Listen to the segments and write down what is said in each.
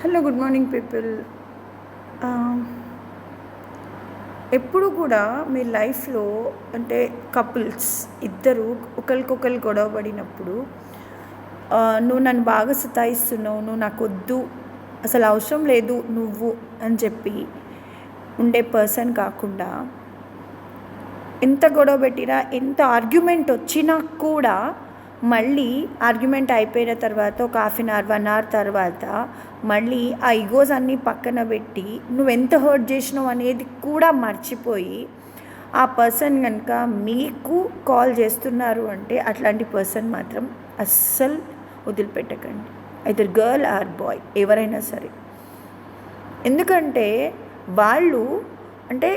Hello, good morning people. ఎప్పుడు కూడా మీ లైఫ్లో అంటే కపుల్స్ ఇద్దరు ఒకరికొకరు గొడవ పడినప్పుడు నువ్వు నన్ను బాగా సతాయిస్తున్నావు, నువ్వు నాకు వద్దు, అసలు అవసరం లేదు నువ్వు అని చెప్పి ఉండే పర్సన్ కాకుండా, ఎంత గొడవ పెట్టినా ఎంత ఆర్గ్యుమెంట్ వచ్చినా కూడా మళ్ళీ ఆర్గ్యుమెంట్ అయిపోయిన తర్వాత ఒక హాఫ్ అన్ అవర్ 1 అవర్ తర్వాత మళ్ళీ ఆ ఈగోస్ అన్నీ పక్కన పెట్టి నువ్వు ఎంత హర్ట్ చేసినావు అనేది కూడా మర్చిపోయి ఆ పర్సన్ కనుక మీకు కాల్ చేస్తున్నారు అంటే అట్లాంటి పర్సన్ మాత్రం అస్సలు వదిలిపెట్టకండి. ఐదర్ గర్ల్ ఆర్ బాయ్, ఎవరైనా సరే. ఎందుకంటే వాళ్ళు అంటే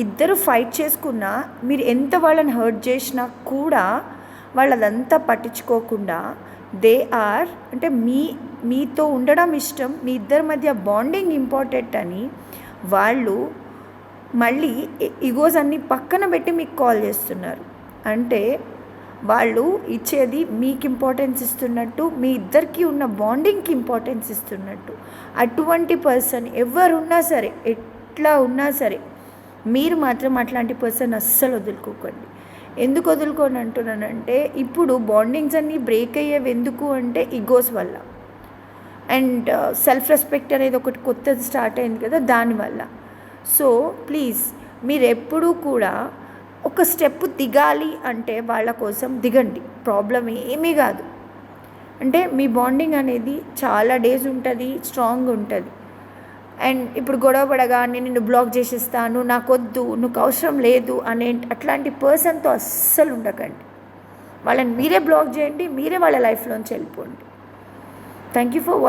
ఇద్దరు ఫైట్ చేసుకున్నా మీరు ఎంత వాళ్ళని హర్ట్ చేసినా కూడా వాళ్ళు అదంతా పట్టించుకోకుండా దే ఆర్ అంటే మీతో ఉండడం ఇష్టం, మీ ఇద్దరి మధ్య బాండింగ్ ఇంపార్టెంట్ అని వాళ్ళు మళ్ళీ ఈగోస్ అన్నీ పక్కన పెట్టి మీకు కాల్ చేస్తున్నారు. అంటే వాళ్ళు ఇచ్చేది మీకు ఇంపార్టెన్స్ ఇస్తున్నట్టు, మీ ఇద్దరికి ఉన్న బాండింగ్కి ఇంపార్టెన్స్ ఇస్తున్నట్టు. అటువంటి పర్సన్ ఎవరున్నా సరే, ఎట్లా ఉన్నా సరే, మీరు మాత్రం అట్లాంటి పర్సన్ అస్సలు వదులుకోకండి. ఎందుకు వదులుకొని అంటున్నానంటే, ఇప్పుడు బాండింగ్స్ అన్నీ బ్రేక్ అయ్యేవి ఎందుకు అంటే ఈగోస్ వల్ల, అండ్ సెల్ఫ్ రెస్పెక్ట్ అనేది ఒకటి కొత్తది స్టార్ట్ అయింది కదా, దానివల్ల. సో ప్లీజ్ మీరు ఎప్పుడూ కూడా ఒక స్టెప్ దిగాలి అంటే వాళ్ళ కోసం దిగండి, ప్రాబ్లం ఏమీ కాదు. అంటే మీ బాండింగ్ అనేది చాలా డేస్ ఉంటుంది, స్ట్రాంగ్ ఉంటుంది. అండ్ ఇప్పుడు గొడవ పడగానే నిన్ను బ్లాక్ చేసేస్తాను, నాకు వద్దు, నువ్వు అవసరం లేదు అనే అట్లాంటి పర్సన్తో అస్సలు ఉండకండి. వాళ్ళని మీరే బ్లాక్ చేయండి, మీరే వాళ్ళ లైఫ్లోంచి వెళ్ళిపోండి. Thank you for